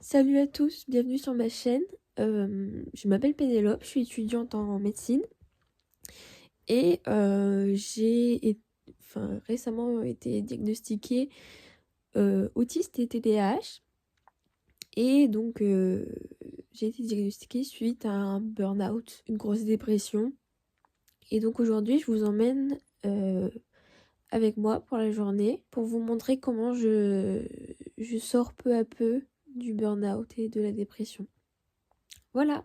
Salut à tous, bienvenue sur ma chaîne. Je m'appelle Pénélope, je suis étudiante en médecine et récemment été diagnostiquée autiste et TDAH. Et donc j'ai été diagnostiquée suite à un burn-out, une grosse dépression. Et donc aujourd'hui je vous emmène avec moi pour la journée pour vous montrer comment je sors peu à peu du burn-out et de la dépression. Voilà.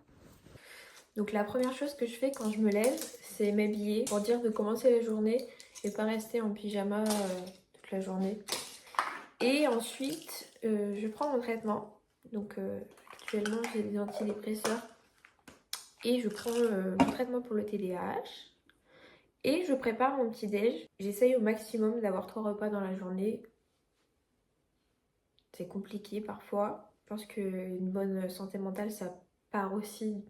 Donc la première chose que je fais quand je me lève, c'est m'habiller pour dire de commencer la journée et pas rester en pyjama toute la journée. Et ensuite, je prends mon traitement. Donc actuellement, j'ai des antidépresseurs et je prends mon traitement pour le TDAH. Et je prépare mon petit-déj. J'essaye au maximum d'avoir 3 repas dans la journée. C'est compliqué parfois. Je pense qu'une bonne santé mentale, ça part aussi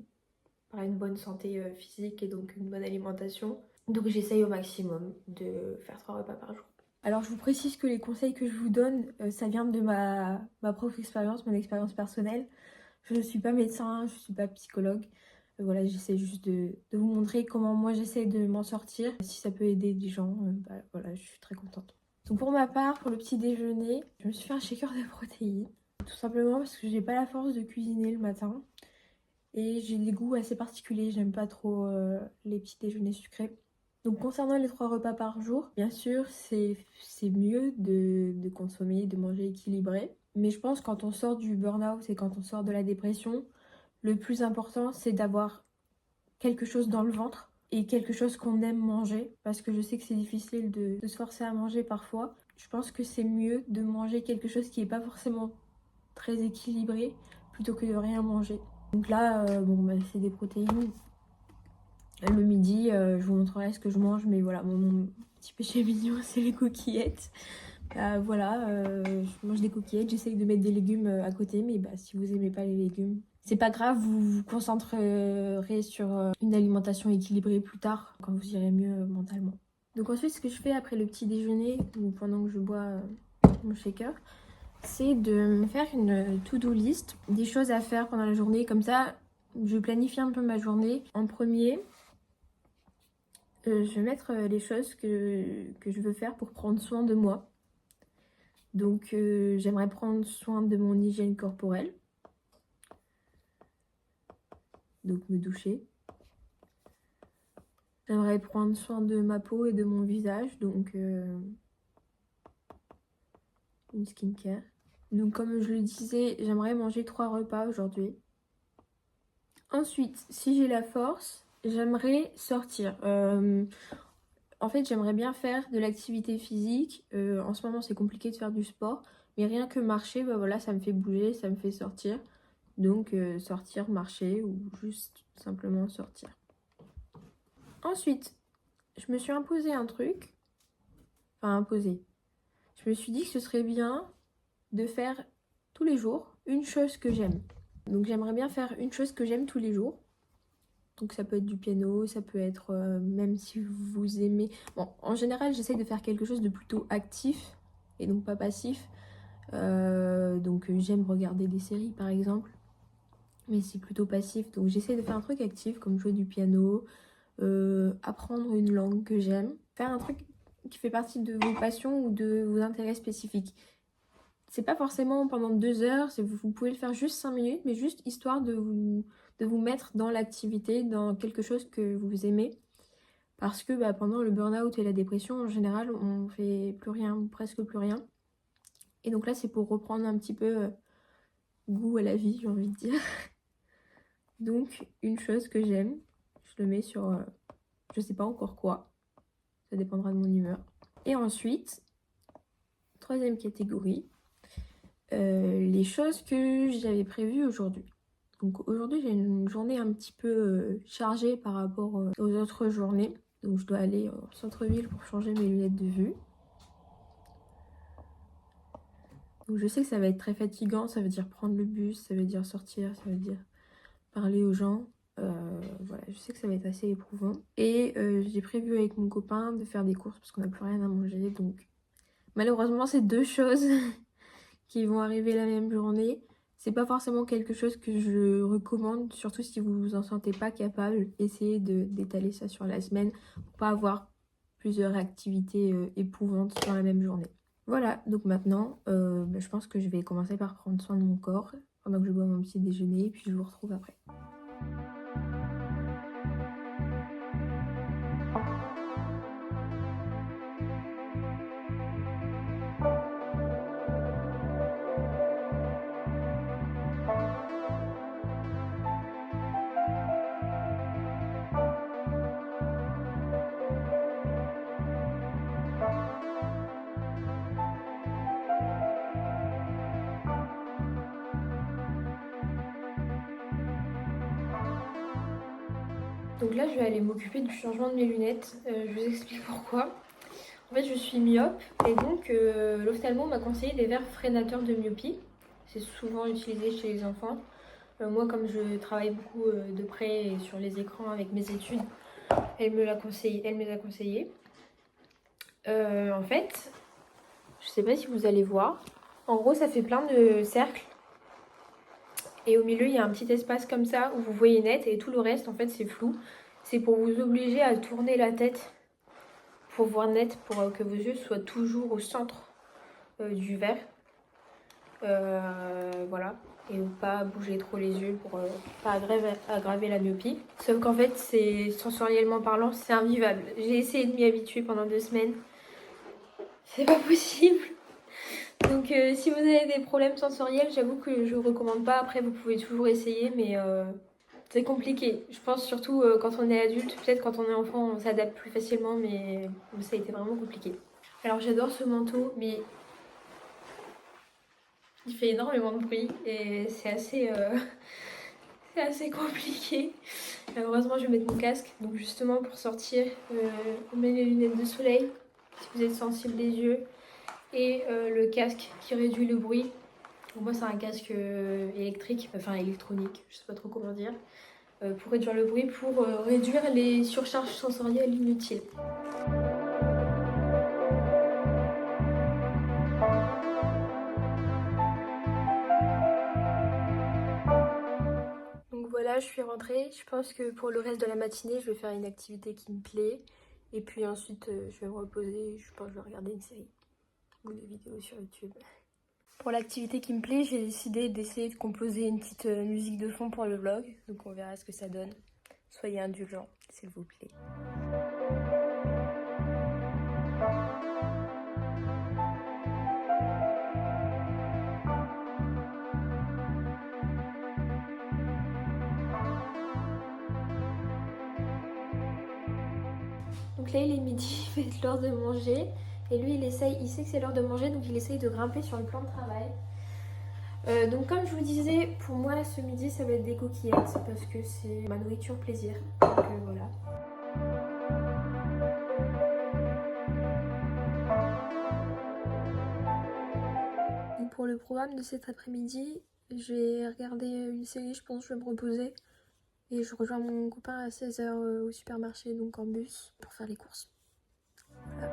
par une bonne santé physique et donc une bonne alimentation. Donc j'essaye au maximum de faire 3 repas par jour. Alors je vous précise que les conseils que je vous donne, ça vient de ma propre expérience, mon expérience personnelle. Je ne suis pas médecin, je ne suis pas psychologue. Voilà, j'essaie juste de vous montrer comment moi j'essaie de m'en sortir. Si ça peut aider des gens, voilà, je suis très contente. Donc pour ma part, pour le petit déjeuner, je me suis fait un shaker de protéines. Tout simplement parce que j'ai pas la force de cuisiner le matin. Et j'ai des goûts assez particuliers, j'aime pas trop les petits déjeuners sucrés. Donc concernant les 3 repas par jour, bien sûr c'est mieux de consommer, de manger équilibré. Mais je pense quand on sort du burn-out et quand on sort de la dépression, le plus important c'est d'avoir quelque chose dans le ventre et quelque chose qu'on aime manger. Parce que je sais que c'est difficile de se forcer à manger parfois. Je pense que c'est mieux de manger quelque chose qui n'est pas forcément très équilibré plutôt que de rien manger. Donc là, c'est des protéines. Le midi, je vous montrerai ce que je mange, mais voilà, mon petit péché mignon, c'est les coquillettes. Je mange des coquillettes, j'essaye de mettre des légumes à côté, mais si vous aimez pas les légumes, c'est pas grave, vous vous concentrerez sur une alimentation équilibrée plus tard, quand vous irez mieux mentalement. Donc ensuite, ce que je fais après le petit déjeuner, ou pendant que je bois mon shaker, c'est de me faire une to-do list des choses à faire pendant la journée. Comme ça, je planifie un peu ma journée. En premier, je vais mettre les choses que je veux faire pour prendre soin de moi. Donc, j'aimerais prendre soin de mon hygiène corporelle. Donc, me doucher. J'aimerais prendre soin de ma peau et de mon visage. Donc, une skincare. Donc, comme je le disais, j'aimerais manger 3 repas aujourd'hui. Ensuite, si j'ai la force, j'aimerais sortir. En fait, j'aimerais bien faire de l'activité physique. En ce moment, c'est compliqué de faire du sport. Mais rien que marcher, voilà, ça me fait bouger, ça me fait sortir. Donc, sortir, marcher ou juste simplement sortir. Ensuite, je me suis imposé un truc. Enfin, imposé. Je me suis dit que ce serait bien de faire tous les jours une chose que j'aime. Donc, j'aimerais bien faire une chose que j'aime tous les jours. Donc ça peut être du piano, ça peut être même si vous aimez... Bon, en général, j'essaie de faire quelque chose de plutôt actif et donc pas passif. J'aime regarder des séries par exemple, mais c'est plutôt passif. Donc j'essaie de faire un truc actif comme jouer du piano, apprendre une langue que j'aime, faire un truc qui fait partie de vos passions ou de vos intérêts spécifiques. C'est pas forcément pendant 2 heures, vous pouvez le faire juste 5 minutes, mais juste histoire de vous mettre dans l'activité, dans quelque chose que vous aimez. Parce que pendant le burn-out et la dépression, en général, on fait plus rien, ou presque plus rien. Et donc là, c'est pour reprendre un petit peu goût à la vie, j'ai envie de dire. Donc, une chose que j'aime, je le mets sur, je sais pas encore quoi. Ça dépendra de mon humeur. Et ensuite, troisième catégorie, les choses que j'avais prévues aujourd'hui. Donc aujourd'hui, j'ai une journée un petit peu chargée par rapport aux autres journées. Donc je dois aller au centre-ville pour changer mes lunettes de vue. Donc je sais que ça va être très fatigant, ça veut dire prendre le bus, ça veut dire sortir, ça veut dire parler aux gens. Voilà, je sais que ça va être assez éprouvant. Et j'ai prévu avec mon copain de faire des courses parce qu'on n'a plus rien à manger. Donc malheureusement, c'est 2 choses qui vont arriver la même journée. C'est pas forcément quelque chose que je recommande, surtout si vous vous en sentez pas capable. Essayez d'étaler ça sur la semaine pour pas avoir plusieurs activités éprouvantes dans la même journée. Voilà, donc maintenant, je pense que je vais commencer par prendre soin de mon corps pendant que je bois mon petit déjeuner et puis je vous retrouve après. Donc là, je vais aller m'occuper du changement de mes lunettes. Je vous explique pourquoi. En fait, je suis myope et donc l'ophtalmo m'a conseillé des verres freinateurs de myopie. C'est souvent utilisé chez les enfants. Moi, comme je travaille beaucoup de près et sur les écrans avec mes études, elle me l'a conseillé. Elle me les a conseillés. En fait, je sais pas si vous allez voir. En gros, ça fait plein de cercles. Et au milieu, il y a un petit espace comme ça où vous voyez net et tout le reste, en fait, c'est flou. C'est pour vous obliger à tourner la tête pour voir net, pour que vos yeux soient toujours au centre du verre. Voilà. Et pas bouger trop les yeux pour pas aggraver la myopie. Sauf qu'en fait, c'est sensoriellement parlant, c'est invivable. J'ai essayé de m'y habituer pendant 2 semaines. C'est pas possible. Donc si vous avez des problèmes sensoriels, j'avoue que je recommande pas. Après, vous pouvez toujours essayer, mais c'est compliqué. Je pense surtout quand on est adulte, peut-être quand on est enfant, on s'adapte plus facilement, mais ça a été vraiment compliqué. Alors j'adore ce manteau, mais il fait énormément de bruit et c'est assez, c'est assez compliqué. Heureusement, je vais mettre mon casque. Donc justement, pour sortir, on met les lunettes de soleil si vous êtes sensible des yeux et le casque qui réduit le bruit. Pour moi, c'est un casque électrique, enfin électronique, je sais pas trop comment dire, pour réduire le bruit, pour réduire les surcharges sensorielles inutiles. Donc voilà, je suis rentrée. Je pense que pour le reste de la matinée, je vais faire une activité qui me plaît. Et puis ensuite, je vais me reposer. Je pense que je vais regarder une série ou des vidéos sur YouTube. Pour l'activité qui me plaît, j'ai décidé d'essayer de composer une petite musique de fond pour le vlog. Donc on verra ce que ça donne. Soyez indulgents, s'il vous plaît. Donc là il est midi, il va être l'heure de manger. Et lui il sait que c'est l'heure de manger, donc il essaye de grimper sur le plan de travail. Donc comme je vous disais, pour moi ce midi ça va être des coquillettes parce que c'est ma nourriture plaisir. Donc voilà. Donc pour le programme de cet après-midi, je vais regarder une série, je pense que je vais me reposer. Et je rejoins mon copain à 16h au supermarché, donc en bus, pour faire les courses. Voilà.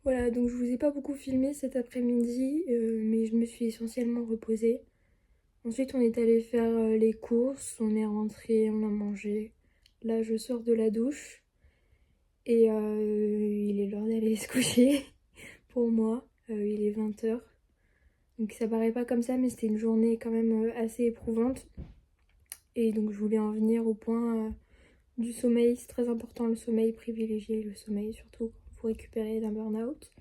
Voilà, donc je vous ai pas beaucoup filmé cet après-midi, mais je me suis essentiellement reposée. Ensuite, on est allé faire les courses, on est rentré, on a mangé. Là, je sors de la douche et il est l'heure d'aller se coucher pour moi. Il est 20h. Donc ça paraît pas comme ça, mais c'était une journée quand même assez éprouvante. Et donc je voulais en venir au point du sommeil. C'est très important le sommeil, privilégier le sommeil, surtout pour récupérer d'un burn-out.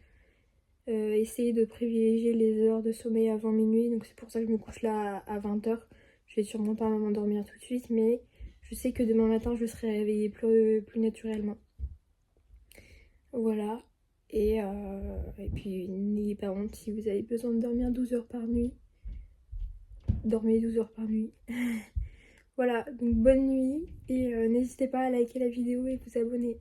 Essayer de privilégier les heures de sommeil avant minuit, donc c'est pour ça que je me couche là à 20h. Je vais sûrement pas m'endormir tout de suite, mais je sais que demain matin je serai réveillée plus naturellement. Voilà. Et puis n'ayez pas honte si vous avez besoin de dormir 12 heures par nuit. Dormez 12 heures par nuit. Voilà, donc bonne nuit et n'hésitez pas à liker la vidéo et vous abonner.